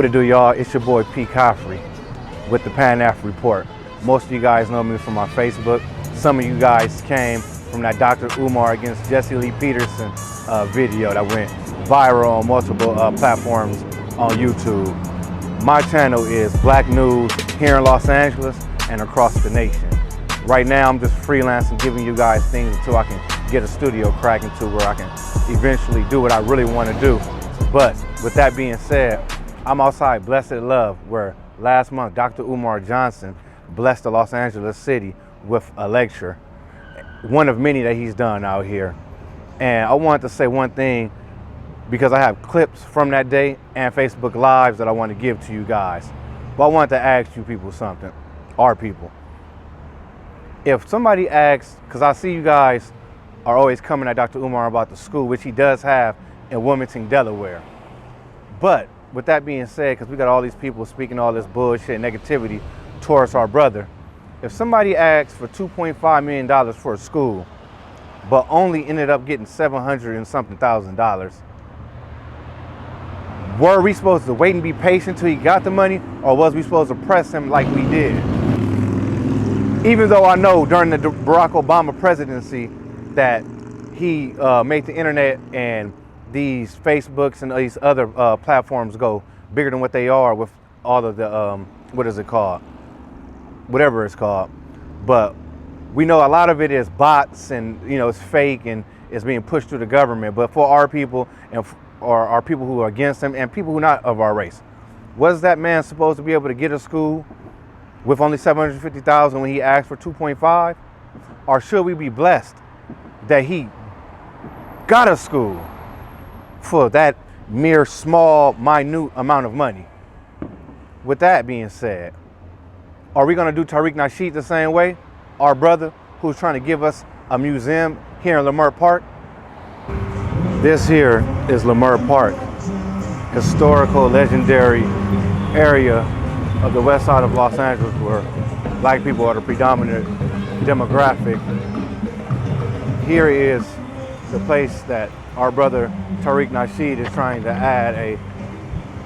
What it do, y'all? It's your boy P.Khafre with the Pan-Af-Report. Most of you guys know me from my Facebook. Some of you guys came from that Dr. Umar against Jesse Lee Peterson video that went viral on multiple platforms on YouTube. My channel is Black News here in Los Angeles and across the nation. Right now, I'm just freelancing, giving you guys things until I can get a studio cracking to where I can eventually do what I really want to do. But with that being said, I'm outside Blessed Love, where last month Dr. Umar Johnson blessed the Los Angeles city with a lecture, one of many that he's done out here. And I wanted to say one thing because I have clips from that day and Facebook Lives that I want to give to you guys. But I wanted to ask you people something, our people. If somebody asks, because I see you guys are always coming at Dr. Umar about the school, which he does have in Wilmington, Delaware. But with that being said, because we got all these people speaking all this bullshit and negativity towards our brother, if somebody asks for $2.5 million for a school, but only ended up getting $700 and something thousand, were we supposed to wait and be patient till he got the money, or was we supposed to press him like we did? Even though I know during the Barack Obama presidency that he made the internet and these Facebooks and these other platforms go bigger than what they are with all of the, what is it called? Whatever it's called. But we know a lot of it is bots and, you know, it's fake and it's being pushed through the government. But for our people and or our people who are against him and people who are not of our race, was that man supposed to be able to get a school with only $750,000 when he asked for 2.5? Or should we be blessed that he got a school for that mere small, minute amount of money? With that being said, are we going to do Tariq Nasheed the same way? Our brother who's trying to give us a museum here in Leimert Park? This here is Leimert Park, historical, legendary area of the west side of Los Angeles where black people are the predominant demographic. Here is the place that our brother Tariq Nasheed is trying to add a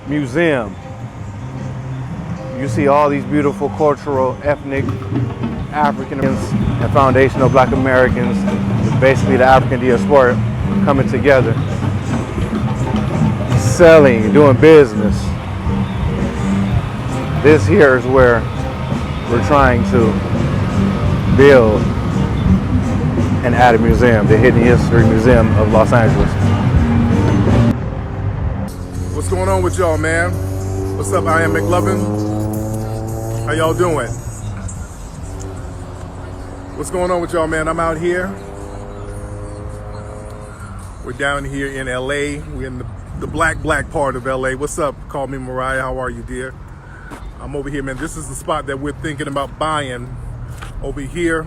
museum. You see all these beautiful cultural, ethnic African Americans and foundational Black Americans, basically the African diaspora, coming together, selling, doing business. This here is where we're trying to build and add a museum, the Hidden History Museum of Los Angeles. What's going on with y'all, man? What's up? I am McLovin. How y'all doing? What's going on with y'all, man? I'm out here. We're down here in LA. We're in the black part of LA. What's up? Call me Mariah. How are you, dear? I'm over here, man. This is the spot that we're thinking about buying over here.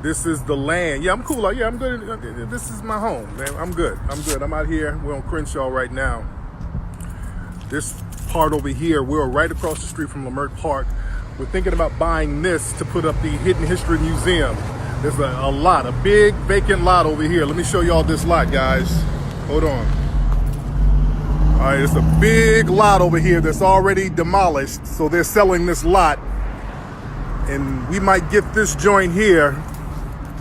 This is the land. Yeah, I'm cool. Yeah, I'm good. This is my home, man. I'm good. I'm out here. We're on Crenshaw right now. This part over here, we're right across the street from Leimert Park. We're thinking about buying this to put up the Hidden History Museum. There's a big vacant lot over here. Let me show y'all this lot, guys. Hold on. All right, it's a big lot over here that's already demolished. So they're selling this lot. And we might get this joint here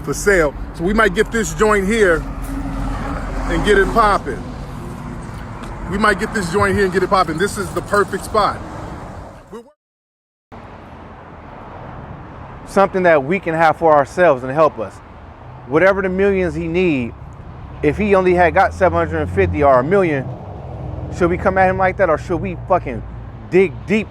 for sale. So we might get this joint here and get it popping. We might get this joint here and get it popping. This is the perfect spot. Something that we can have for ourselves and help us. Whatever the millions he need, if he only had got 750 or a million, should we come at him like that, or should we fucking dig deep,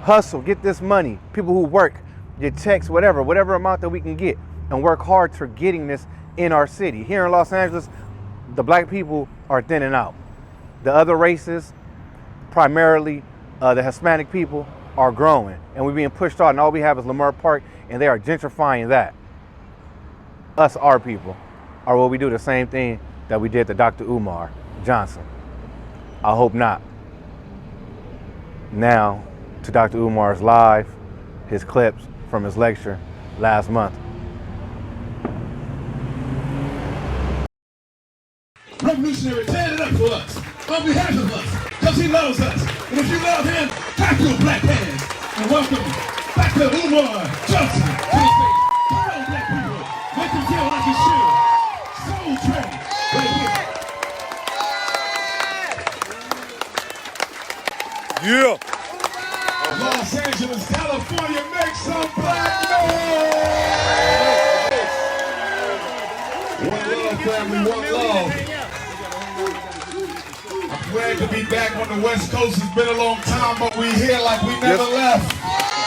hustle, get this money? People who work, get checks, whatever amount that we can get, and work hard for getting this in our city. Here in Los Angeles, the black people are thinning out. The other races, primarily the Hispanic people, are growing, and we're being pushed out, and all we have is Leimert Park, and they are gentrifying that. Us, our people, or will we do the same thing that we did to Dr. Umar Johnson? I hope not. Now to Dr. Umar's live, his clips from his lecture last month. Revolutionary, tear it up for us, on behalf of us. because he loves us. And if you love him, clap your black hands and welcome back to Umar Johnson to the stage. Come on, black people. Make him feel like he should. Soul Train, right here. Yeah. Los Angeles, California, make some black noise! One love, family, one love. I'm glad to be back on the West Coast. It's been a long time, but we here like we never left.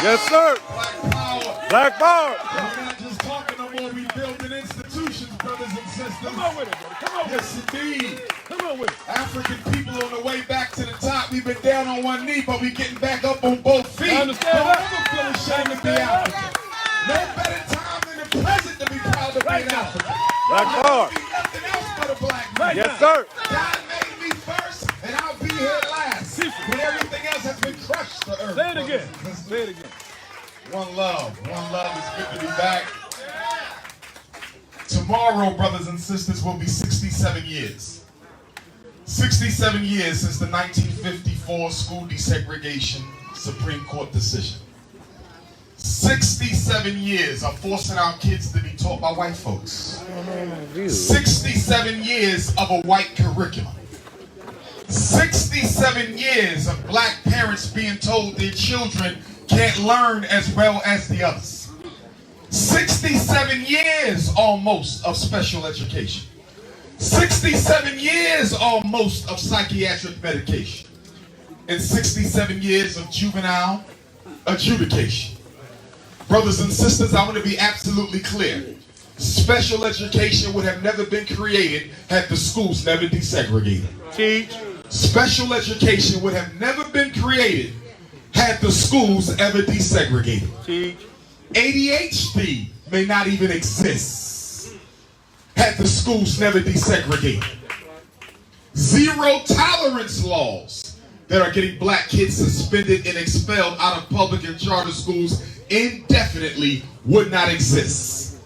Yes, sir. Black power. Black power. We're not just talking no more, we building institutions, brothers and sisters. Come on with it, brother. Come on with Yes, indeed. it. Come on with it. African people on the way back to the top. We've been down on one knee, but we getting back up on both feet. I understand Don't that. ever feel ashamed to be African. No better time than the present to be proud to be an African. Black power. Be nothing else but a black man. Yes, sir. God made me first, and I'll be here last. When everything else has been crushed to earth. Say it again. Say it again. One love. One love. It's good to be back. Tomorrow, brothers and sisters, will be 67 years. 67 years since the 1954 school desegregation Supreme Court decision. 67 years of forcing our kids to be taught by white folks. 67 years of a white curriculum. 67 years of black parents being told their children can't learn as well as the others. 67 years almost of special education. 67 years almost of psychiatric medication. And 67 years of juvenile adjudication. Brothers and sisters, I want to be absolutely clear. Special education would have never been created had the schools never desegregated. Teach. Special education would have never been created had the schools ever desegregated. Teach. ADHD may not even exist had the schools never desegregated. Zero tolerance laws that are getting black kids suspended and expelled out of public and charter schools indefinitely would not exist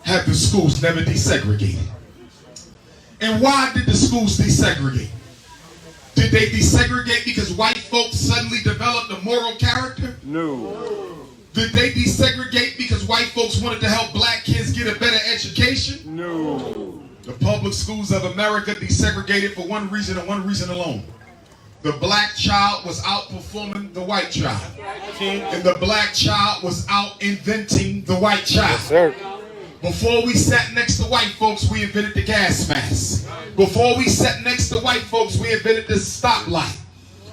had the schools never desegregated. And why did the schools desegregate? Did they desegregate because white folks suddenly developed a moral character? No. Did they desegregate because white folks wanted to help black kids get a better education? No. The public schools of America desegregated for one reason and one reason alone. The black child was outperforming the white child. And the black child was out inventing the white child. Yes, sir. Before we sat next to white folks, we invented the gas mask. Before we sat next to white folks, we invented the stoplight.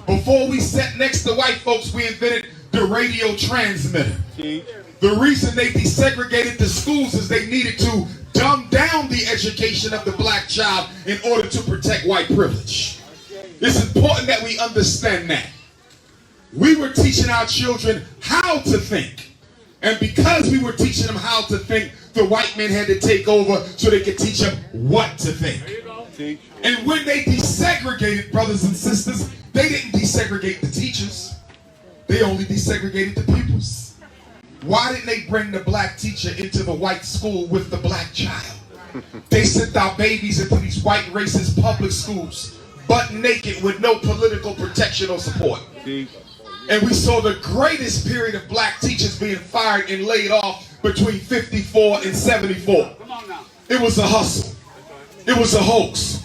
Before we sat next to white folks, we invented the radio transmitter. The reason they desegregated the schools is they needed to dumb down the education of the black child in order to protect white privilege. It's important that we understand that. We were teaching our children how to think. And because we were teaching them how to think, the white men had to take over so they could teach them what to think. And when they desegregated, brothers and sisters, they didn't desegregate the teachers. They only desegregated the pupils. Why didn't they bring the black teacher into the white school with the black child? They sent our babies into these white racist public schools, butt naked with no political protection or support. And we saw the greatest period of black teachers being fired and laid off between 54 and 74. It was a hustle. It was a hoax.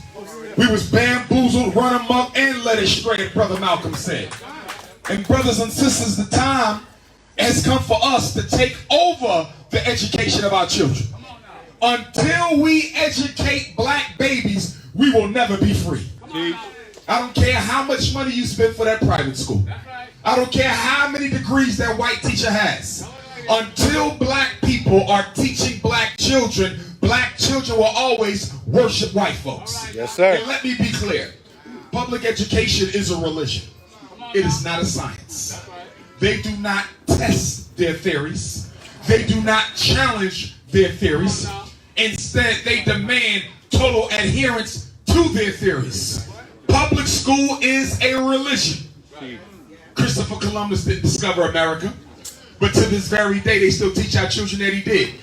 We was bamboozled, run amok, and led astray, as Brother Malcolm said. And brothers and sisters, the time has come for us to take over the education of our children. Until we educate black babies, we will never be free. I don't care how much money you spend for that private school. I don't care how many degrees that white teacher has. Until black people are teaching black children will always worship white folks. Yes, sir. And let me be clear. Public education is a religion. It is not a science. They do not test their theories. They do not challenge their theories. Instead, they demand total adherence to their theories. Public school is a religion. Christopher Columbus didn't discover America, but to this very day, they still teach our children that he did.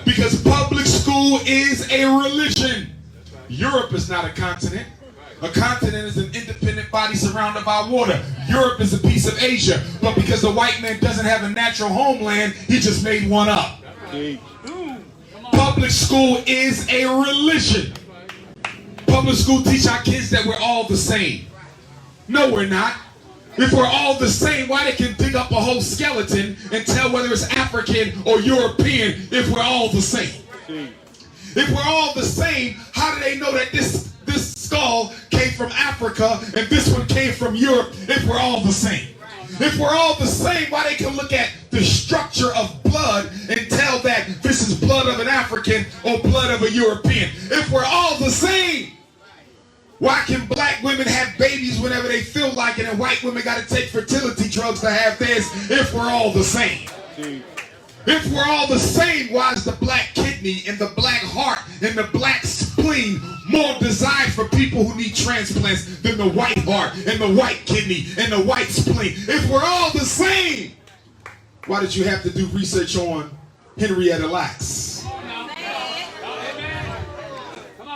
Because public school is a religion. Europe is not a continent. A continent is an independent body surrounded by water. Europe is a piece of Asia. But because the white man doesn't have a natural homeland, he just made one up. Public school is a religion. Public school teach our kids that we're all the same. No, we're not. If we're all the same, why they can dig up a whole skeleton and tell whether it's African or European if we're all the same? If we're all the same, how do they know that this skull came from Africa and this one came from Europe if we're all the same? If we're all the same, why they can look at the structure of blood and tell that this is blood of an African or blood of a European? If we're all the same, why can black women have babies whenever they feel like it and white women got to take fertility drugs to have theirs if we're all the same? If we're all the same, why is the black kidney and the black heart and the black spleen more designed for people who need transplants than the white heart and the white kidney and the white spleen? If we're all the same, why did you have to do research on Henrietta Lacks?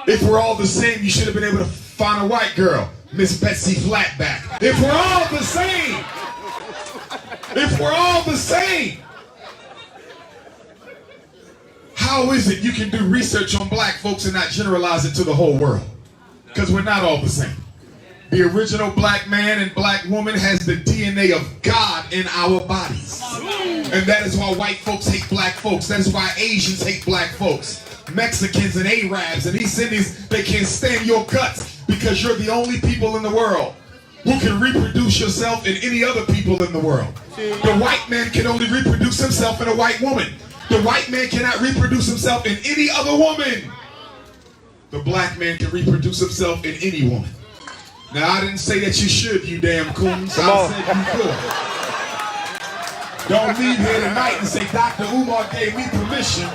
If we're all the same, you should have been able to find a white girl, Miss Betsy Flatback. If we're all the same, if we're all the same, how is it you can do research on black folks and not generalize it to the whole world? Because we're not all the same. The original black man and black woman has the DNA of God in our bodies. And that is why white folks hate black folks. That is why Asians hate black folks. Mexicans and Arabs and East Indians, they can't stand your guts because you're the only people in the world who can reproduce yourself in any other people in the world. The white man can only reproduce himself in a white woman. The white man cannot reproduce himself in any other woman. The black man can reproduce himself in any woman. Now, I didn't say that you should, you damn coons. I said you could. Don't leave here tonight and say Dr. Umar gave me permission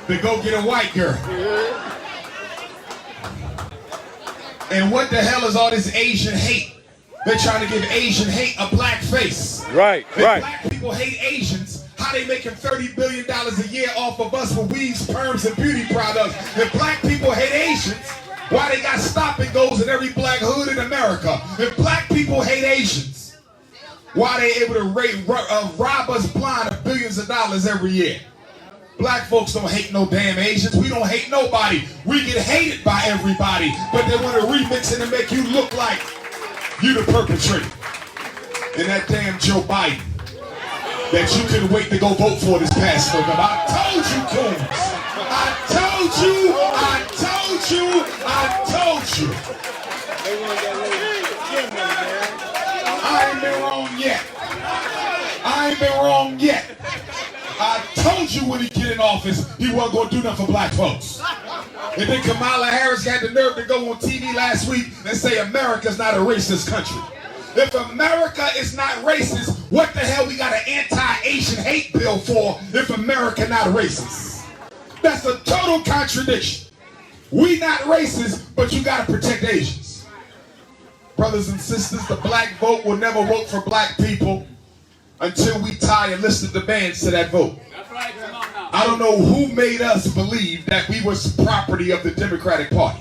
to go get a white girl. And what the hell is all this Asian hate? They're trying to give Asian hate a black face. Right, if right. Black people hate Asians, how they making $30 billion a year off of us for weaves, perms, and beauty products? If black people hate Asians, why they got stop and goes in every black hood in America? If black people hate Asians, why they able to rob us blind of billions of dollars every year? Black folks don't hate no damn Asians. We don't hate nobody. We get hated by everybody, but they want to remix it and make you look like you the perpetrator. And that damn Joe Biden that you couldn't wait to go vote for this past November. I told you, coons. I told you. I told you. I told you. I ain't been wrong yet. I ain't been wrong yet. I told you when he get in office, he wasn't going to do nothing for black folks. And then Kamala Harris had the nerve to go on TV last week and say America's not a racist country. If America is not racist, what the hell we got an anti-Asian hate bill for if America not racist? That's a total contradiction. We not racist, but you got to protect Asians. Brothers and sisters, the black vote will never vote for black people until we tie a list of demands to that vote. That's right. Come on now. I don't know who made us believe that we was property of the Democratic Party.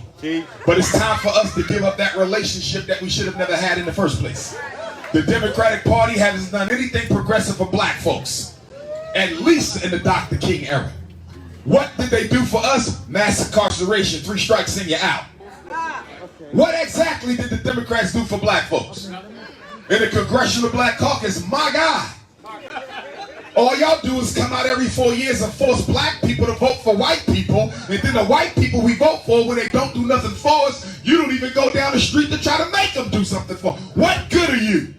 But it's time for us to give up that relationship that we should have never had in the first place. The Democratic Party hasn't done anything progressive for black folks, at least in the Dr. King era. What did they do for us? Mass incarceration, 3 strikes and you're out. What exactly did the Democrats do for black folks? In the Congressional Black Caucus, my God. All y'all do is come out every 4 years and force black people to vote for white people, and then the white people we vote for, when they don't do nothing for us, you don't even go down the street to try to make them do something for us. What good are you?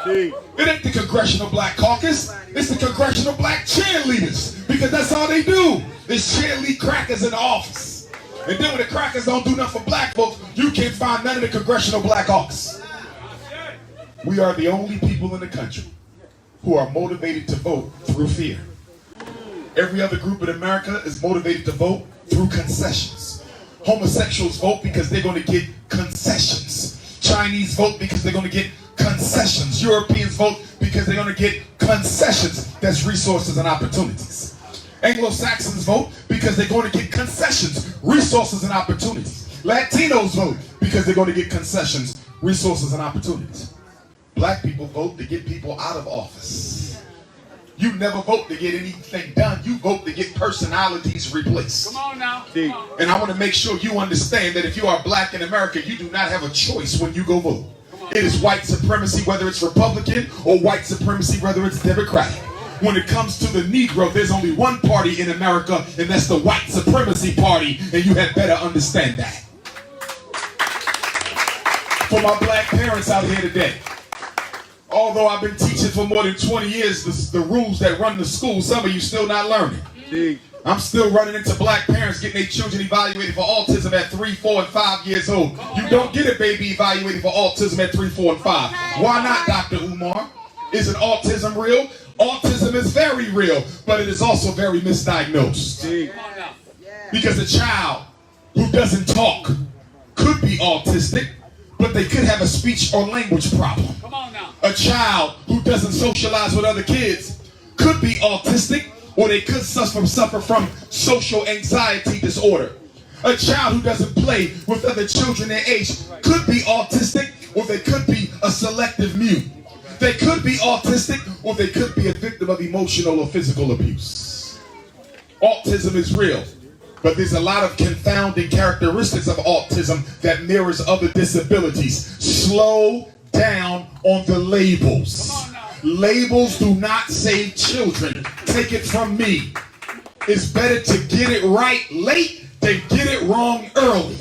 It ain't the Congressional Black Caucus, it's the Congressional Black Cheerleaders, because that's all they do, is cheerlead crackers in the office. And then when the crackers don't do nothing for black folks, you can't find none of the Congressional Black Caucus. We are the only people in the country who are motivated to vote through fear. Every other group in America is motivated to vote through concessions. Homosexuals vote because they're going to get concessions. Chinese vote because they're going to get concessions. Europeans vote because they're going to get concessions. That's resources and opportunities. Anglo-Saxons vote because they're going to get concessions, resources and opportunities. Latinos vote because they're going to get concessions, resources, and opportunities. Black people vote to get people out of office. You never vote to get anything done. You vote to get personalities replaced. Come on now. And I want to make sure you understand that if you are black in America, you do not have a choice when you go vote. It is white supremacy, whether it's Republican, or white supremacy, whether it's Democratic. When it comes to the Negro, there's only one party in America, and that's the white supremacy party, and you had better understand that. For my black parents out here today, although I've been teaching for more than 20 years the rules that run the school, some of you still not learning. I'm still running into black parents getting their children evaluated for autism at 3, 4, and 5 years old. You don't get a baby evaluated for autism at 3, 4, and 5. Why not, Dr. Umar? Isn't autism real? Autism is very real, but it is also very misdiagnosed. Because a child who doesn't talk could be autistic, but they could have a speech or language problem. A child who doesn't socialize with other kids could be autistic, or they could suffer from social anxiety disorder. A child who doesn't play with other children their age could be autistic, or they could be a selective mute. They could be autistic, or they could be a victim of emotional or physical abuse. Autism is real, but there's a lot of confounding characteristics of autism that mirrors other disabilities. Slow down on the labels. Labels do not save children. Take it from me. It's better to get it right late than get it wrong early.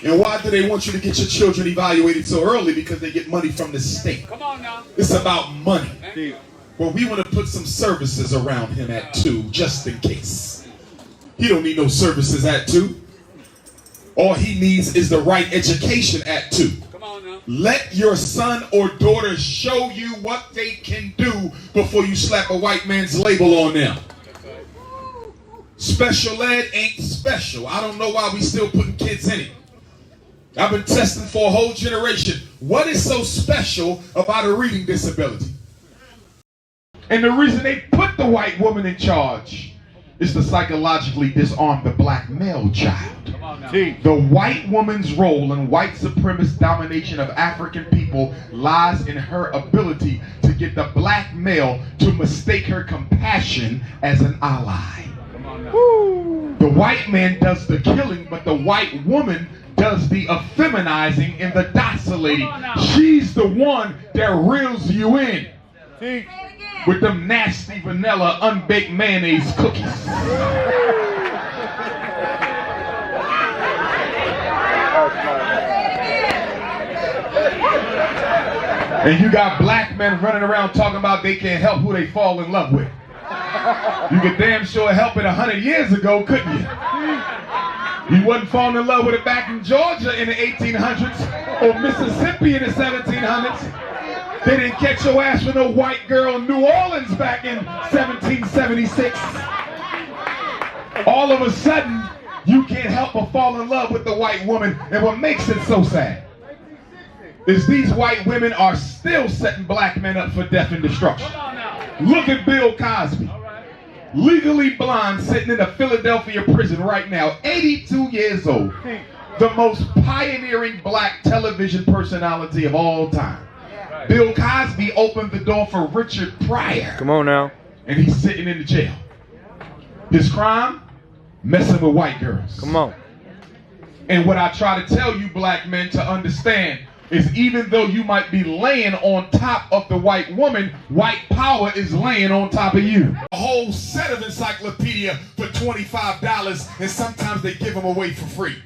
And why do they want you to get your children evaluated so early? Because they get money from the state. Come on now. It's about money. Well, we want to put some services around him at 2, just in case. He don't need no services at 2. All he needs is the right education at 2. Come on now. Let your son or daughter show you what they can do before you slap a white man's label on them. Special ed ain't special. I don't know why we still putting kids in it. I've been testing for a whole generation. What is so special about a reading disability? And the reason they put the white woman in charge is to psychologically disarm the black male child. The white woman's role in white supremacist domination of African people lies in her ability to get the black male to mistake her compassion as an ally. The white man does the killing, but the white woman does the effeminizing and the docilating. She's the one that reels you in with them nasty vanilla unbaked mayonnaise cookies. And you got black men running around talking about they can't help who they fall in love with. You could damn sure help it 100 years ago, couldn't you? You wasn't falling in love with it back in Georgia in the 1800s or Mississippi in the 1700s. They didn't catch your ass with no white girl in New Orleans back in 1776. All of a sudden, you can't help but fall in love with the white woman. And what makes it so sad is these white women are still setting black men up for death and destruction. Look at Bill Cosby. Legally blonde, sitting in a Philadelphia prison right now, 82 years old. The most pioneering black television personality of all time. Bill Cosby opened the door for Richard Pryor. Come on now. And he's sitting in the jail. His crime? Messing with white girls. Come on. And what I try to tell you black men to understand is even though you might be laying on top of the white woman, white power is laying on top of you. A whole set of encyclopedia for $25, and sometimes they give them away for free.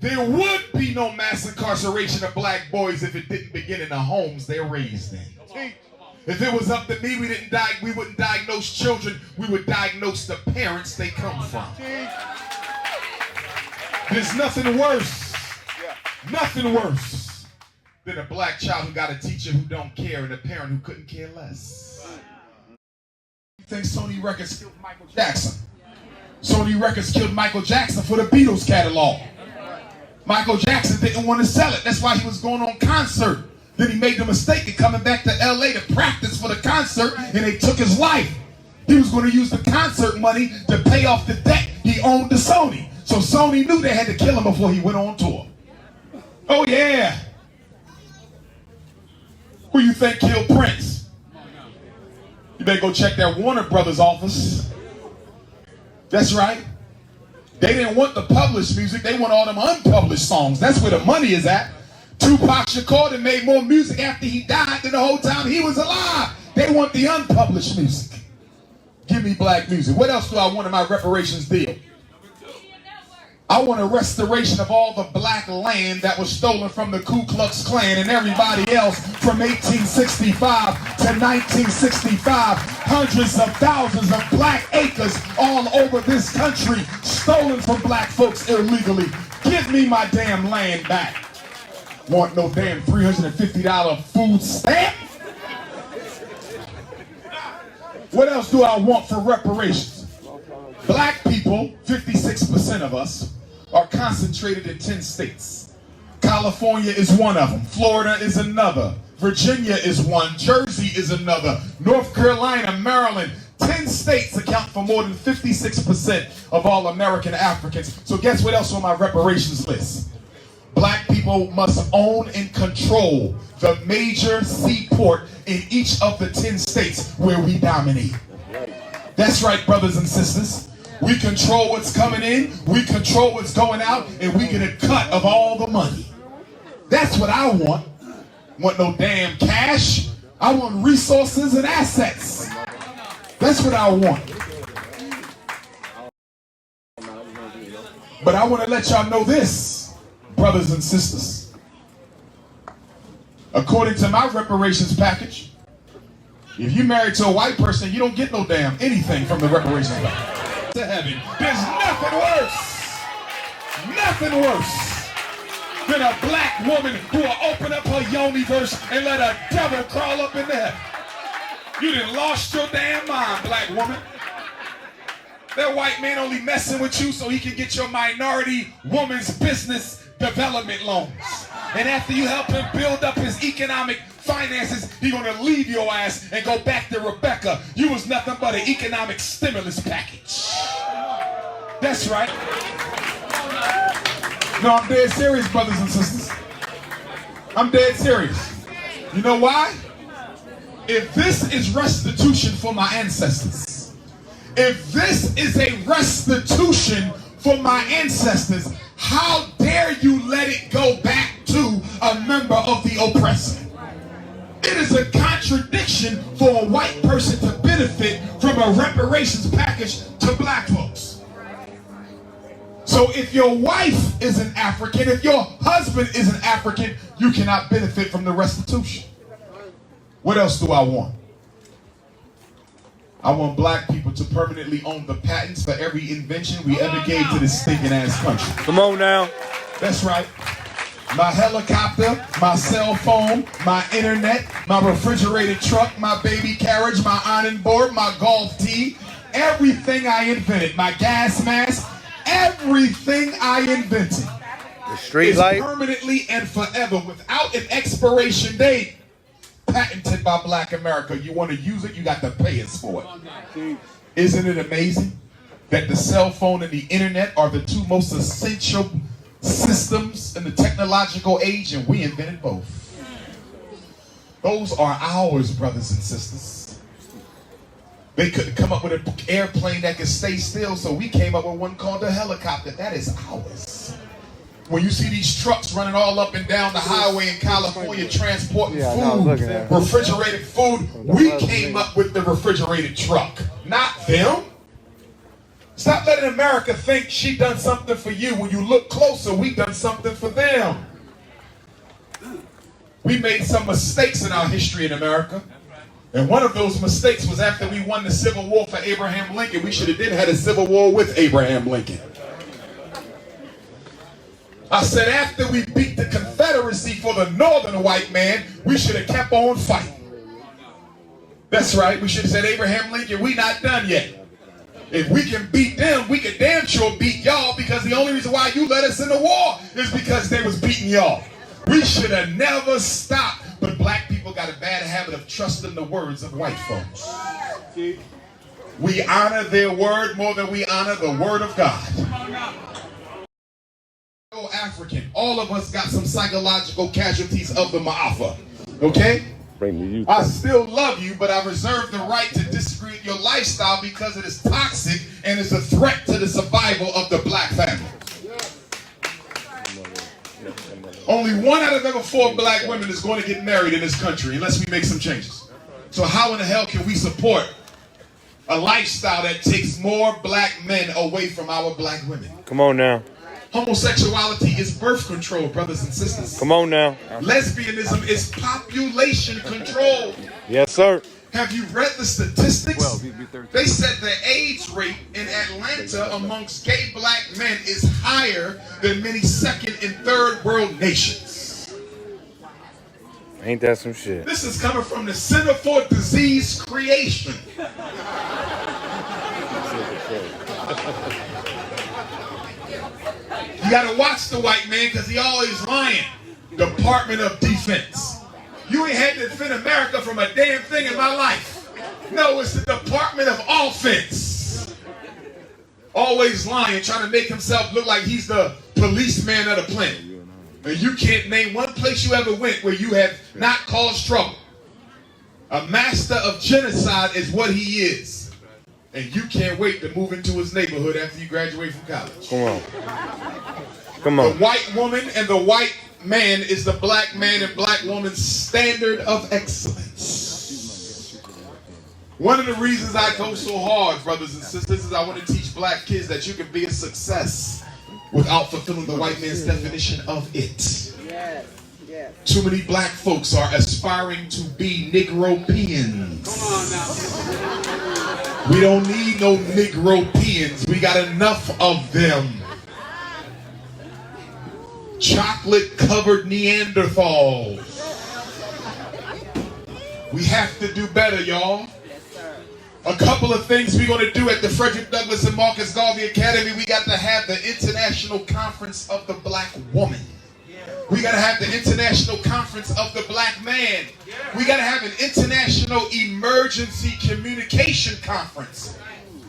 There would be no mass incarceration of black boys if it didn't begin in the homes they're raised in. If it was up to me, we wouldn't diagnose children, we would diagnose the parents they come from. There's nothing worse than a black child who got a teacher who don't care and a parent who couldn't care less. You think Sony Records killed Michael Jackson? Sony Records killed Michael Jackson for the Beatles catalog. Michael Jackson didn't want to sell it. That's why he was going on concert. Then he made the mistake of coming back to LA to practice for the concert, and they took his life. He was going to use the concert money to pay off the debt he owned the Sony. So Sony knew they had to kill him before he went on tour. Oh yeah. Who you think killed Prince? You better go check that Warner Brothers office. That's right. They didn't want the published music, they want all them unpublished songs. That's where the money is at. Tupac Shakur and made more music after he died than the whole time he was alive. They want the unpublished music. Give me black music. What else do I want in my reparations deal? I want a restoration of all the black land that was stolen from the Ku Klux Klan and everybody else from 1865 to 1965. Hundreds of thousands of black acres all over this country stolen from black folks illegally. Give me my damn land back. Want no damn $350 food stamp? What else do I want for reparations? Black people, 56% of us, are concentrated in 10 states. California is one of them. Florida is another. Virginia is one. Jersey is another. North Carolina, Maryland. 10 states account for more than 56% of all American Africans. So guess what else on my reparations list? Black people must own and control the major seaport in each of the 10 states where we dominate. That's right, brothers and sisters. We control what's coming in, we control what's going out, and we get a cut of all the money. That's what I want. Want no damn cash. I want resources and assets. That's what I want. But I want to let y'all know this, brothers and sisters. According to my reparations package, if you're married to a white person, you don't get no damn anything from the reparations package. To heaven. There's nothing worse than a black woman who will open up her yoni verse and let a devil crawl up into heaven. You done lost your damn mind, black woman. That white man only messing with you so he can get your minority woman's business development loans. And after you help him build up his economic finances, he's gonna leave your ass and go back to Rebecca. You was nothing but an economic stimulus package. That's right. No, I'm dead serious, brothers and sisters. I'm dead serious. You know why? If this is restitution for my ancestors, if this is a restitution for my ancestors, how dare you let it go back to a member of the oppressor? It is a contradiction for a white person to benefit from a reparations package to black folks. So if your wife is an African, if your husband is an African, you cannot benefit from the restitution. What else do I want? I want black people to permanently own the patents for every invention we ever gave to this stinking ass country. Come on now. That's right. My helicopter, my cell phone, my internet, my refrigerated truck, my baby carriage, my ironing board, my golf tee, everything I invented, my gas mask, everything I invented The street is light. permanently and forever without an expiration date, patented by Black America. You want to use it, you got to pay us for it. Isn't it amazing that the cell phone and the internet are the two most essential systems in the technological age, and we invented both? Those are ours, brothers and sisters. They couldn't come up with an airplane that could stay still, so we came up with one called a helicopter. That is ours. When you see these trucks running all up and down the highway in California transporting food, refrigerated food, we came up with the refrigerated truck, not them. Stop letting America think she done something for you. When you look closer, we done something for them. We made some mistakes in our history in America. And one of those mistakes was after we won the Civil War for Abraham Lincoln. We should have had a Civil War with Abraham Lincoln. I said after we beat the Confederacy for the northern white man, we should have kept on fighting. That's right. We should have said, Abraham Lincoln, we not done yet. If we can beat them, we can damn sure beat y'all, because the only reason why you let us in the war is because they was beating y'all. We should have never stopped. But black people got a bad habit of trusting the words of white folks. We honor their word more than we honor the word of God. African, all of us got some psychological casualties of the Ma'afa. Okay? I still love you, but I reserve the right to disagree with your lifestyle because it is toxic and is a threat to the survival of the black family. Only 1 out of every 4 black women is going to get married in this country unless we make some changes. So how in the hell can we support a lifestyle that takes more black men away from our black women? Come on now. Homosexuality is birth control, brothers and sisters. Come on now. Lesbianism is population control. Yes, sir. Have you read the statistics? They said the AIDS rate in Atlanta amongst gay black men is higher than many second and third world nations. Ain't that some shit? This is coming from the Center for Disease Creation. You gotta watch the white man because he always lying. Department of Defense. You ain't had to defend America from a damn thing in my life. No, it's the Department of Offense. Always lying, trying to make himself look like he's the policeman of the planet. And you can't name one place you ever went where you have not caused trouble. A master of genocide is what he is. And you can't wait to move into his neighborhood after you graduate from college. Come on. Come on. The white woman and the white man is the black man and black woman's standard of excellence. One of the reasons I go so hard, brothers and sisters, is I want to teach black kids that you can be a success without fulfilling the white man's definition of it. Yes. Yes. Too many black folks are aspiring to be Negropeans. Come on now. We don't need no Negropeans. We got enough of them. Chocolate-covered Neanderthals. We have to do better, y'all. A couple of things we're going to do at the Frederick Douglass and Marcus Garvey Academy. We got to have the International Conference of the Black Woman. We got to have the International Conference of the Black Man. We got to have an International Emergency Communication Conference.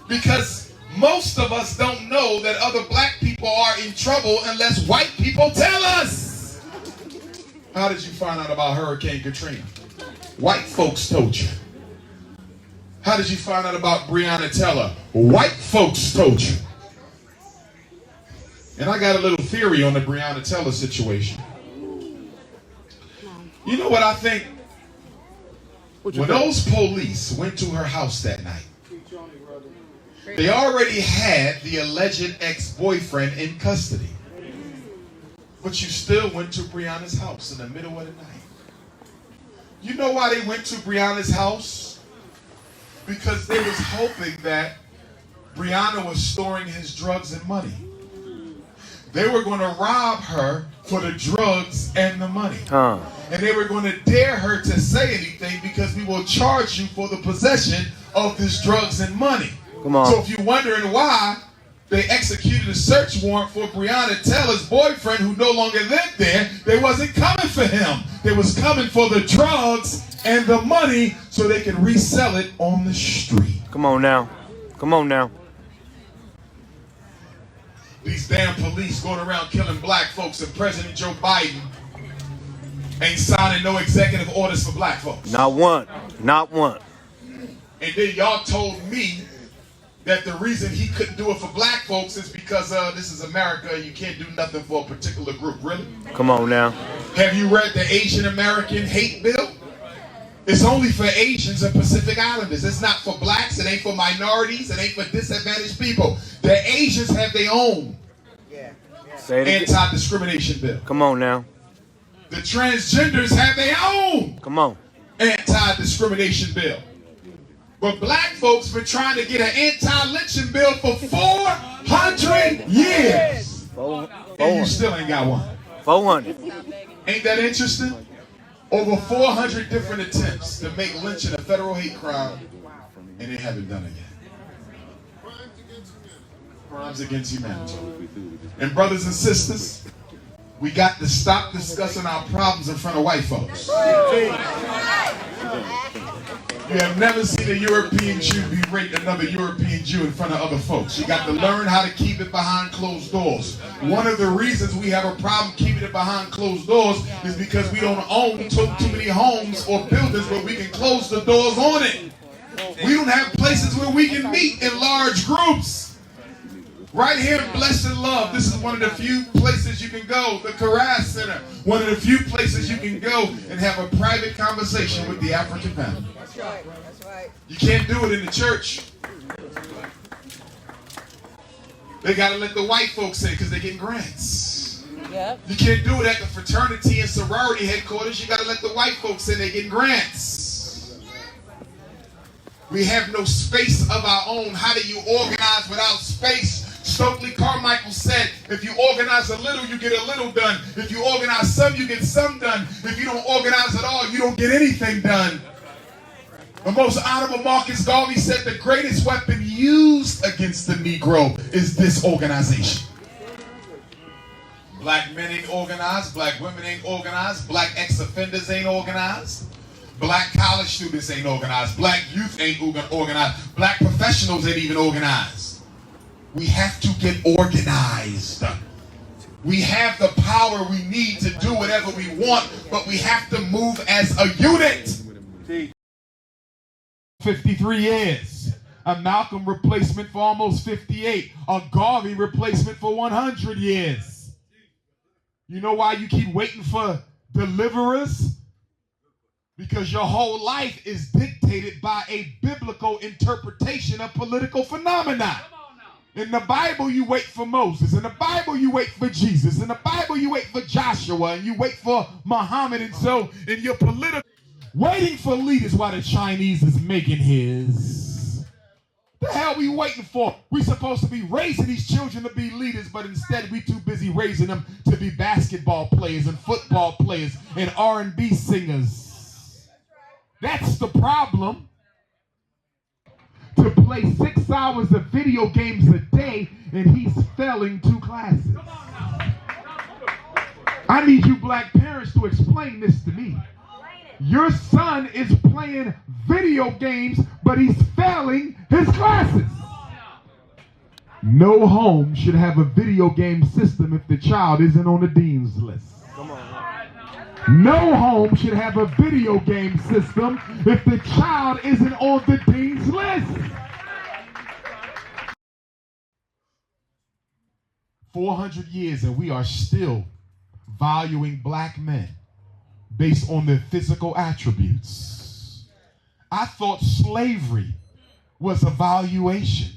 Because most of us don't know that other black people are in trouble unless white people tell us. How did you find out about Hurricane Katrina? White folks told you. How did you find out about Breonna Taylor? White folks told you. And I got a little theory on the Breonna Taylor situation. You know what I think? When those police went to her house that night, they already had the alleged ex-boyfriend in custody. But you still went to Breonna's house in the middle of the night. You know why they went to Breonna's house? Because they was hoping that Breonna was storing his drugs and money. They were going to rob her for the drugs and the money. And they were going to dare her to say anything because we will charge you for the possession of this drugs and money. Come on. So if you're wondering why they executed a search warrant for Breonna Taylor's boyfriend who no longer lived there, they wasn't coming for him. They was coming for the drugs and the money so they can resell it on the street. Come on now. Come on now. These damn police going around killing black folks, and President Joe Biden ain't signing no executive orders for black folks. Not one. Not one. And then y'all told me that the reason he couldn't do it for black folks is because this is America and you can't do nothing for a particular group. Really? Come on now. Have you read the Asian American hate bill? It's only for Asians and Pacific Islanders. It's not for blacks. It ain't for minorities. It ain't for disadvantaged people. The Asians have their own anti-discrimination bill. Come on now. The transgenders have their own anti-discrimination bill. But black folks been trying to get an anti-lynching bill for 400 years. And you still ain't got one. 400. Ain't that interesting? Over 400 different attempts to make lynching a federal hate crime, and they haven't done it yet. Crimes against humanity. And brothers and sisters, we got to stop discussing our problems in front of white folks. You have never seen a European Jew berate another European Jew in front of other folks. You got to learn how to keep it behind closed doors. One of the reasons we have a problem keeping it behind closed doors is because we don't own too many homes or buildings where we can close the doors on it. We don't have places where we can meet in large groups. Right here in Blessed Love, this is one of the few places you can go, the Cashapp Center. One of the few places you can go and have a private conversation with the African family. That's right. That's right. You can't do it in the church. They got to let the white folks say because they're getting grants. Yep. You can't do it at the fraternity and sorority headquarters. You got to let the white folks say they're getting grants. We have no space of our own. How do you organize without space? Stokely Carmichael said, if you organize a little, you get a little done. If you organize some, you get some done. If you don't organize at all, you don't get anything done. The most honorable Marcus Garvey said the greatest weapon used against the Negro is disorganization. Black men ain't organized, black women ain't organized, black ex-offenders ain't organized, black college students ain't organized, black youth ain't organized, black professionals ain't even organized. We have to get organized. We have the power we need to do whatever we want, but we have to move as a unit. 53 years. A Malcolm replacement for almost 58. A Garvey replacement for 100 years. You know why you keep waiting for deliverers? Because your whole life is dictated by a biblical interpretation of political phenomena. In the Bible, you wait for Moses. In the Bible, you wait for Jesus. In the Bible, you wait for Joshua. And you wait for Muhammad. And so, in your political... Waiting for leaders while the Chinese is making his. The hell we waiting for? We supposed to be raising these children to be leaders, but instead we too busy raising them to be basketball players and football players and R&B singers. That's the problem. To play 6 hours of video games a day and he's failing 2 classes. I need you black parents to explain this to me. Your son is playing video games, but he's failing his classes. No home should have a video game system if the child isn't on the dean's list. No home should have a video game system if the child isn't on the dean's list. 400 years and we are still valuing black men based on their physical attributes. I thought slavery was a valuation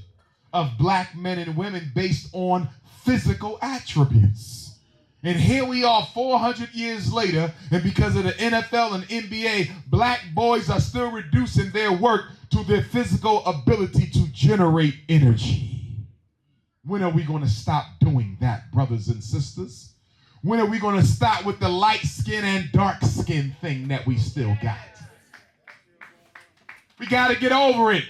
of black men and women based on physical attributes. And here we are 400 years later, and because of the NFL and NBA, black boys are still reducing their work to their physical ability to generate energy. When are we going to stop doing that, brothers and sisters? When are we going to stop with the light skin and dark skin thing that we still got? We got to get over it.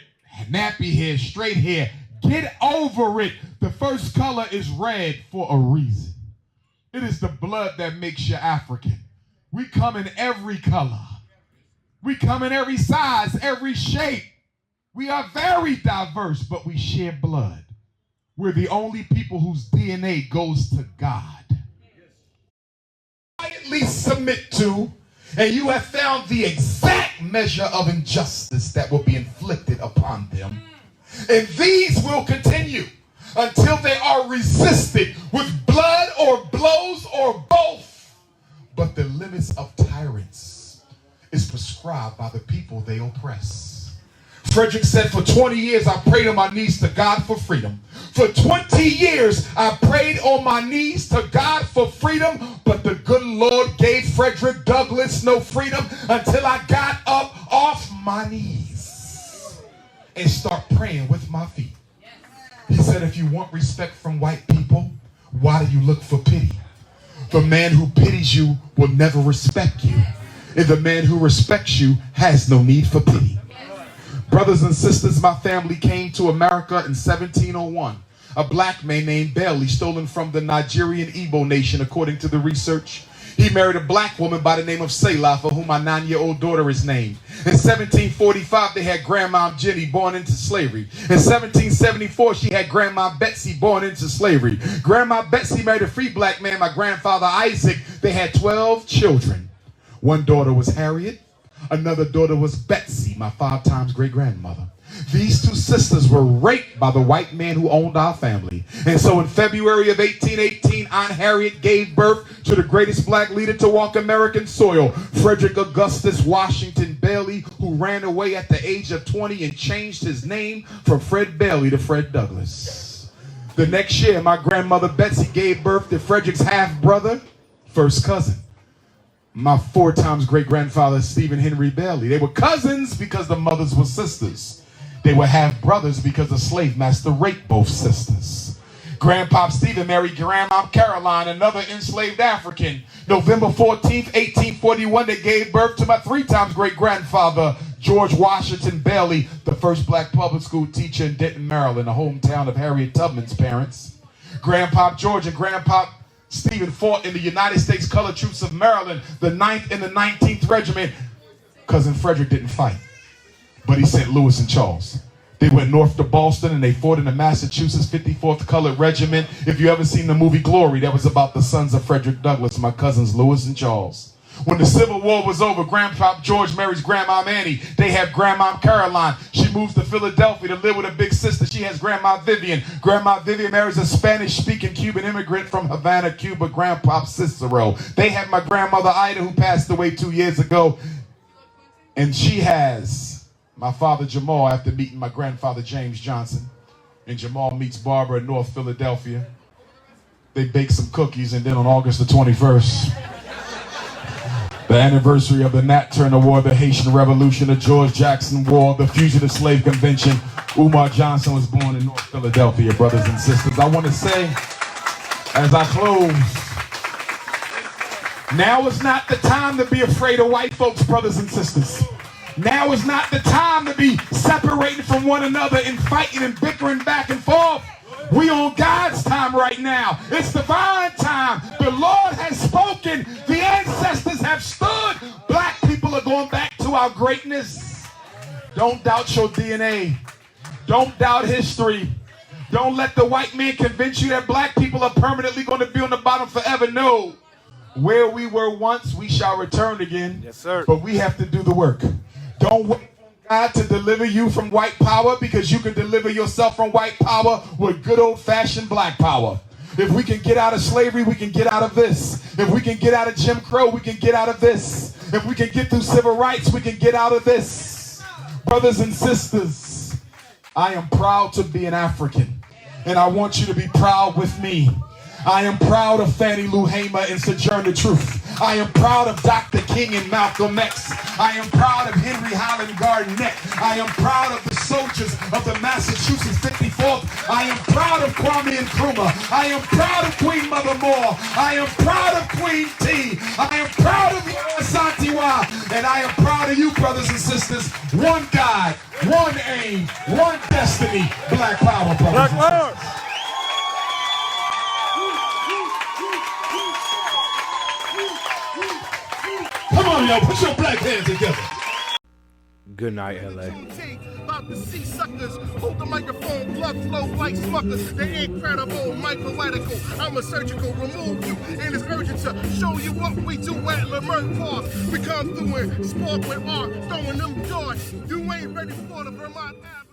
Nappy hair, straight hair. Get over it. The first color is red for a reason. It is the blood that makes you African. We come in every color. We come in every size, every shape. We are very diverse, but we share blood. We're the only people whose DNA goes to God. Quietly submit to, and you have found the exact measure of injustice that will be inflicted upon them. And these will continue until they are resisted with blood or blows or both. But the limits of tyrants is prescribed by the people they oppress. Frederick said, for 20 years I prayed on my knees to God for freedom. For 20 years I prayed on my knees to God for freedom, but the good Lord gave Frederick Douglass no freedom until I got up off my knees and start praying with my feet. He said, if you want respect from white people, why do you look for pity? The man who pities you will never respect you, and the man who respects you has no need for pity. Brothers and sisters, my family came to America in 1701. A black man named Bailey, stolen from the Nigerian Igbo nation, according to the research. He married a black woman by the name of Selah, for whom my 9-year-old daughter is named. In 1745, they had Grandma Jenny, born into slavery. In 1774, she had Grandma Betsy, born into slavery. Grandma Betsy married a free black man, my grandfather Isaac. They had 12 children. One daughter was Harriet. Another daughter was Betsy, my 5 times great-grandmother. These 2 sisters were raped by the white man who owned our family. And so in February of 1818, Aunt Harriet gave birth to the greatest black leader to walk American soil, Frederick Augustus Washington Bailey, who ran away at the age of 20 and changed his name from Fred Bailey to Fred Douglass. The next year, my grandmother Betsy gave birth to Frederick's half-brother, first cousin, my 4 times great-grandfather Stephen Henry Bailey. They were cousins because the mothers were sisters. They were half-brothers because the slave master raped both sisters. Grandpop Stephen married Grandma Caroline, another enslaved African. November 14th, 1841, they gave birth to my 3 times great-grandfather, George Washington Bailey, the first black public school teacher in Denton, Maryland, the hometown of Harriet Tubman's parents. Grandpop George and Grandpop Stephen fought in the United States Colored Troops of Maryland, the 9th and the 19th Regiment. Cousin Frederick didn't fight, but he sent Lewis and Charles. They went north to Boston and they fought in the Massachusetts 54th Colored Regiment. If you ever seen the movie Glory, that was about the sons of Frederick Douglass, my cousins Lewis and Charles. When the Civil War was over, Grandpa George marries Grandma Annie. They have Grandma Caroline. She moves to Philadelphia to live with her big sister. She has Grandma Vivian. Grandma Vivian marries a Spanish-speaking Cuban immigrant from Havana, Cuba, Grandpa Cicero. They have my grandmother Ida, who passed away 2 years ago. And she has my father Jamal after meeting my grandfather James Johnson. And Jamal meets Barbara in North Philadelphia. They bake some cookies, and then on August the 21st, the anniversary of the Nat Turner War, the Haitian Revolution, the George Jackson War, the Fugitive Slave Convention, Umar Johnson was born in North Philadelphia, brothers and sisters. I want to say, as I close, now is not the time to be afraid of white folks, brothers and sisters. Now is not the time to be separating from one another and fighting and bickering back and forth. We on God's time right now. It's divine time. The Lord has spoken. The ancestors have stood. Black people are going back to our greatness. Don't doubt your DNA. Don't doubt history. Don't let the white man convince you that black people are permanently going to be on the bottom forever. No. Where we were once, we shall return again. Yes, sir. But we have to do the work. Don't wait God to deliver you from white power, because you can deliver yourself from white power with good old-fashioned black power. If we can get out of slavery, we can get out of this. If we can get out of Jim Crow, we can get out of this. If we can get through civil rights, we can get out of this. Brothers and sisters, I am proud to be an African, and I want you to be proud with me. I am proud of Fannie Lou Hamer and Sojourner Truth. I am proud of Dr. King and Malcolm X. I am proud of Henry Highland Garnett. I am proud of the soldiers of the Massachusetts 54th. I am proud of Kwame Nkrumah. I am proud of Queen Mother Moore. I am proud of Queen T. I am proud of Santiwa. And I am proud of you, brothers and sisters. One God, one aim, one destiny. Black power, brothers. Black power. Come on, y'all, put your black hands together. Good night, LA. About to see suckers, hold the microphone, blood flow like smuckers. The incredible, micro-radical, I'm a surgical, remove you. And it's urgent to show you what we do at Leimert Park. We come through and spark with art, throwing them darts. You ain't ready for the Vermont Avenue.